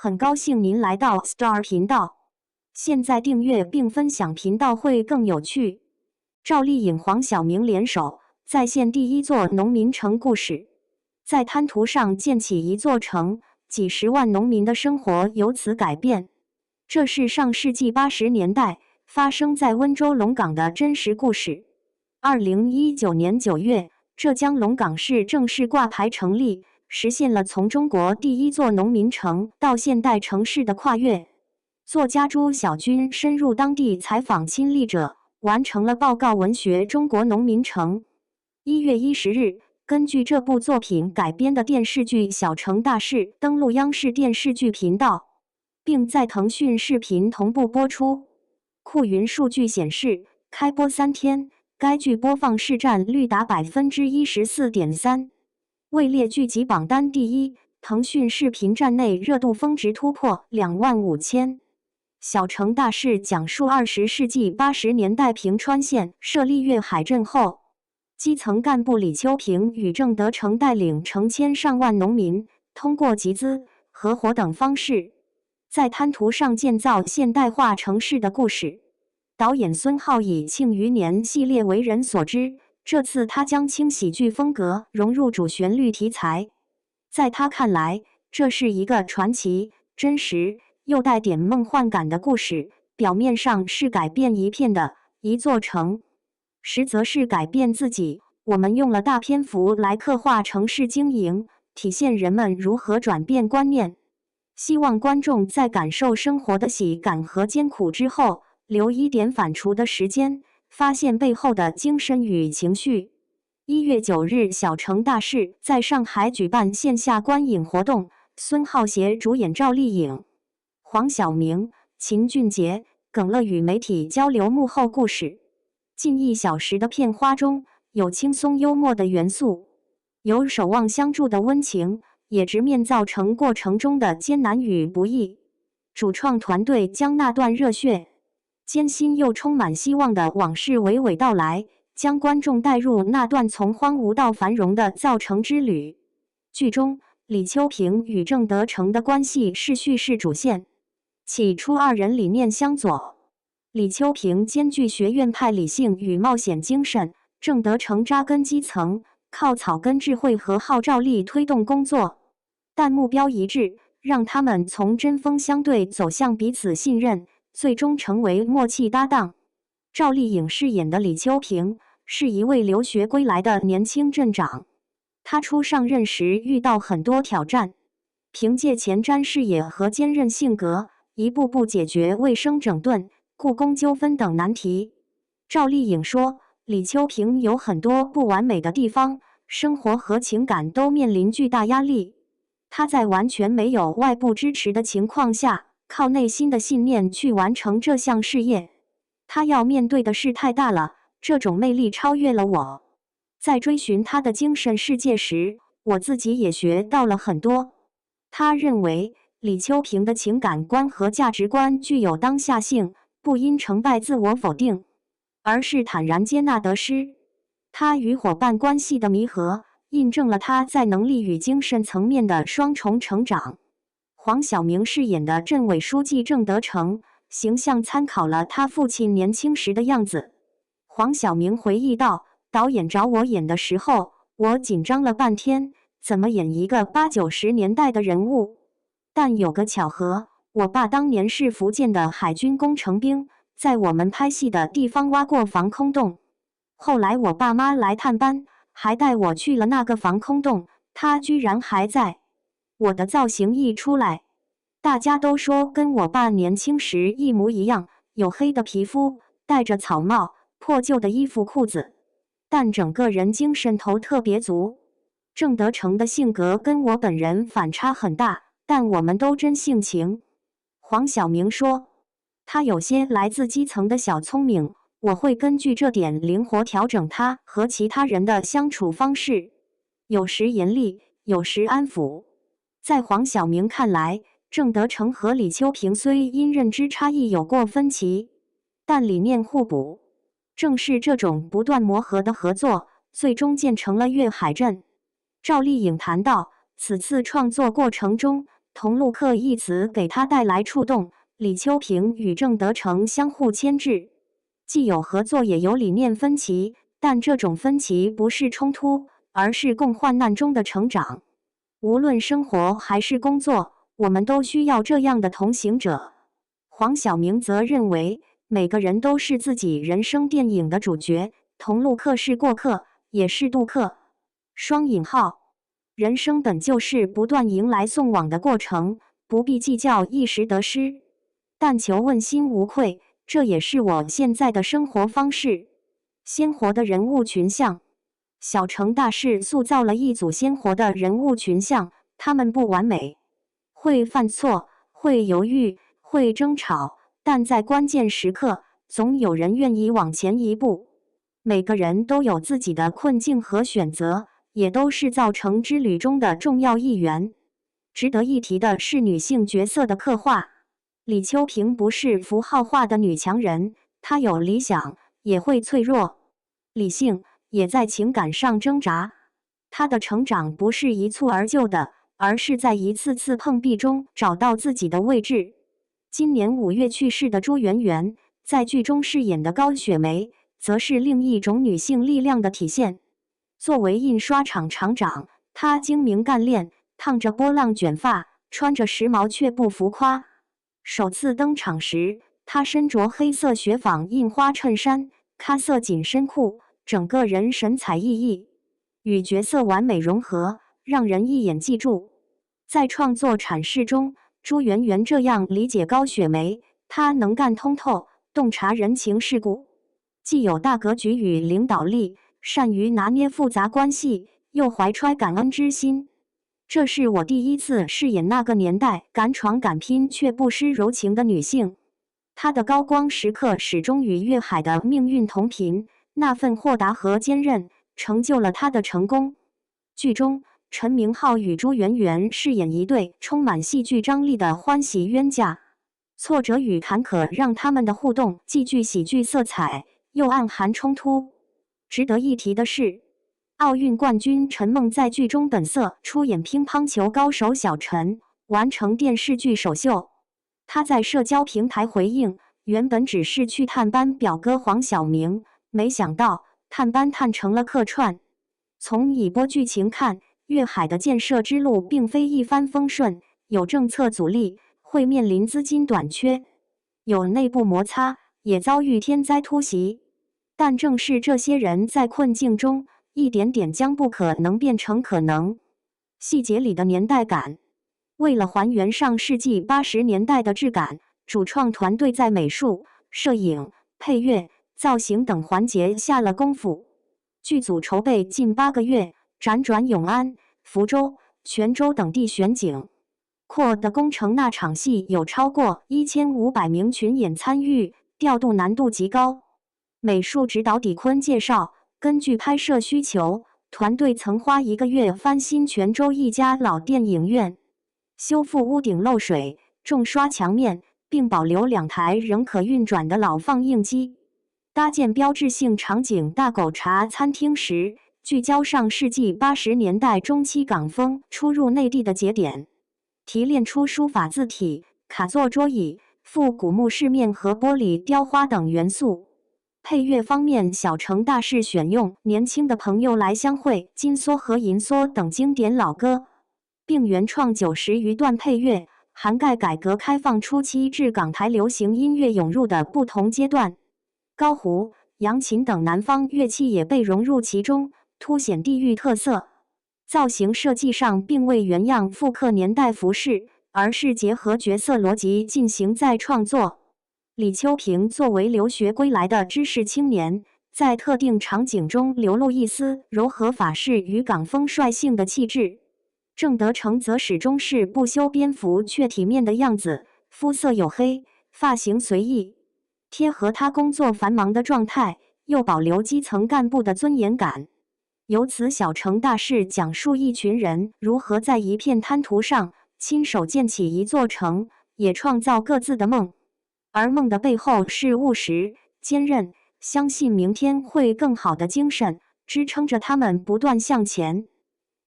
很高兴您来到 Star 频道。现在订阅并分享频道会更有趣。赵丽颖、黄晓明联手再现第一座农民城故事，在滩涂上建起一座城，几十万农民的生活由此改变。这是上世纪80年代发生在温州龙岗的真实故事。2019年9月，浙江龙岗市正式挂牌成立，实现了从中国第一座农民城到现代城市的跨越。作家朱晓军深入当地采访亲历者，完成了报告文学《中国农民城》。1月10日，根据这部作品改编的电视剧《小城大事》登陆央视电视剧频道，并在腾讯视频同步播出。酷云数据显示，开播3天，该剧播放市占率达 14.3%， 位列剧集榜单第一。腾讯视频站内热度峰值突破25000。小城大事讲述20世纪80年代平川县设立粤海镇后，基层干部李秋平与郑德成带领成千上万农民，通过集资、合伙等方式，在滩涂上建造现代化城市的故事。导演孙浩以《庆余年》系列为人所知，这次他将轻喜剧风格融入主旋律题材。在他看来，这是一个传奇、真实又带点梦幻感的故事，表面上是改变一片的一座城，实则是改变自己。我们用了大篇幅来刻画城市经营，体现人们如何转变观念。希望观众在感受生活的喜感和艰苦之后，留一点反刍的时间，发现背后的精神与情绪。1月9日，小城大事在上海举办线下观影活动，孙浩携主演赵丽颖、黄晓明、秦俊杰、耿乐与媒体交流幕后故事。近1小时的片花中，有轻松幽默的元素，有守望相助的温情，也直面造成过程中的艰难与不易。主创团队将那段热血、艰辛又充满希望的往事娓娓道来，将观众带入那段从荒芜到繁荣的造城之旅。剧中，李秋平与郑德成的关系是叙事主线。起初二人理念相左，李秋平兼具学院派理性与冒险精神，郑德成扎根基层，靠草根智慧和号召力推动工作。但目标一致，让他们从针锋相对走向彼此信任，最终成为默契搭档。赵丽颖饰演的李秋平是一位留学归来的年轻镇长，他初上任时遇到很多挑战，凭借前瞻视野和坚韧性格，一步步解决卫生整顿、雇工纠纷等难题。赵丽颖说，李秋平有很多不完美的地方，生活和情感都面临巨大压力。他在完全没有外部支持的情况下，靠内心的信念去完成这项事业。他要面对的事太大了，这种魅力超越了我。在追寻他的精神世界时，我自己也学到了很多。他认为李秋平的情感观和价值观具有当下性，不因成败自我否定，而是坦然接纳得失。他与伙伴关系的弥合，印证了他在能力与精神层面的双重成长。黄晓明饰演的镇委书记郑德成，形象参考了他父亲年轻时的样子。黄晓明回忆道，导演找我演的时候，我紧张了半天，怎么演一个80、90年代的人物？但有个巧合，我爸当年是福建的海军工程兵，在我们拍戏的地方挖过防空洞。后来我爸妈来探班，还带我去了那个防空洞，他居然还在。我的造型一出来，大家都说跟我爸年轻时一模一样，有黑的皮肤，戴着草帽，破旧的衣服裤子，但整个人精神头特别足。郑德成的性格跟我本人反差很大，但我们都真性情。黄晓明说，他有些来自基层的小聪明，我会根据这点灵活调整他和其他人的相处方式，有时严厉，有时安抚。在黄晓明看来，郑德成和李秋平虽因认知差异有过分歧，但理念互补。正是这种不断磨合的合作，最终建成了粤海镇。赵丽颖谈到，此次创作过程中，同路客一词给他带来触动。李秋平与郑德成相互牵制，既有合作也有理念分歧，但这种分歧不是冲突，而是共患难中的成长。无论生活还是工作，我们都需要这样的同行者。黄晓明则认为，每个人都是自己人生电影的主角，同路客是过客，也是渡客。双引号，人生本就是不断迎来送往的过程，不必计较一时得失，但求问心无愧，这也是我现在的生活方式。鲜活的人物群像，小成大事塑造了一组鲜活的人物群像，他们不完美，会犯错，会犹豫，会争吵，但在关键时刻，总有人愿意往前一步。每个人都有自己的困境和选择，也都是造成之旅中的重要一员。值得一提的是女性角色的刻画。李秋平不是符号化的女强人，她有理想，也会脆弱，理性，也在情感上挣扎。她的成长不是一蹴而就的，而是在一次次碰壁中找到自己的位置。今年5月去世的朱媛媛，在剧中饰演的高雪梅，则是另一种女性力量的体现。作为印刷厂厂长，她精明干练，烫着波浪卷发，穿着时髦却不浮夸。首次登场时，她身着黑色雪纺印花衬衫、咖色紧身裤，整个人神采奕奕，与角色完美融合，让人一眼记住。在创作阐释中，朱媛媛这样理解高雪梅，她能干通透，洞察人情世故，既有大格局与领导力，善于拿捏复杂关系，又怀揣感恩之心。这是我第一次饰演那个年代敢闯敢拼却不失柔情的女性。她的高光时刻始终与岳海的命运同频，那份豁达和坚韧成就了她的成功。剧中，陈明昊与朱媛媛饰演一对充满戏剧张力的欢喜冤家，挫折与坎坷让他们的互动既具喜剧色彩，又暗含冲突。值得一提的是，奥运冠军陈梦在剧中本色出演乒乓球高手小陈，完成电视剧首秀。他在社交平台回应，原本只是去探班表哥黄晓明，没想到探班探成了客串。从已播剧情看，粤海的建设之路并非一帆风顺，有政策阻力，会面临资金短缺，有内部摩擦，也遭遇天灾突袭。但正是这些人在困境中，一点点将不可能变成可能。细节里的年代感，为了还原上世纪80年代的质感，主创团队在美术、摄影、配乐、造型等环节下了功夫。剧组筹备近8个月，辗转永安、福州、泉州等地选景。扩的工程那场戏有超过1500名群演参与，调度难度极高。美术指导底坤介绍，根据拍摄需求，团队曾花1个月翻新泉州一家老电影院，修复屋顶漏水、重刷墙面，并保留2台仍可运转的老放映机。搭建标志性场景大狗茶餐厅时，聚焦上世纪80年代中期港风出入内地的节点，提炼出书法字体、卡座桌椅、复古木饰面和玻璃雕花等元素。配乐方面，小成大事选用《年轻的朋友来相会》《金梭和银梭》等经典老歌，并原创90余段配乐，涵盖改革开放初期至港台流行音乐涌入的不同阶段。高胡、扬琴等南方乐器也被融入其中，凸显地域特色。造型设计上并未原样复刻年代服饰，而是结合角色逻辑进行再创作。李秋平作为留学归来的知识青年，在特定场景中流露一丝柔和法式与港风率性的气质。郑德成则始终是不修边幅却体面的样子，肤色黝黑，发型随意，贴合他工作繁忙的状态，又保留基层干部的尊严感。由此小成大事讲述一群人如何在一片滩涂上亲手建起一座城，也创造各自的梦。而梦的背后是务实、坚韧，相信明天会更好的精神，支撑着他们不断向前。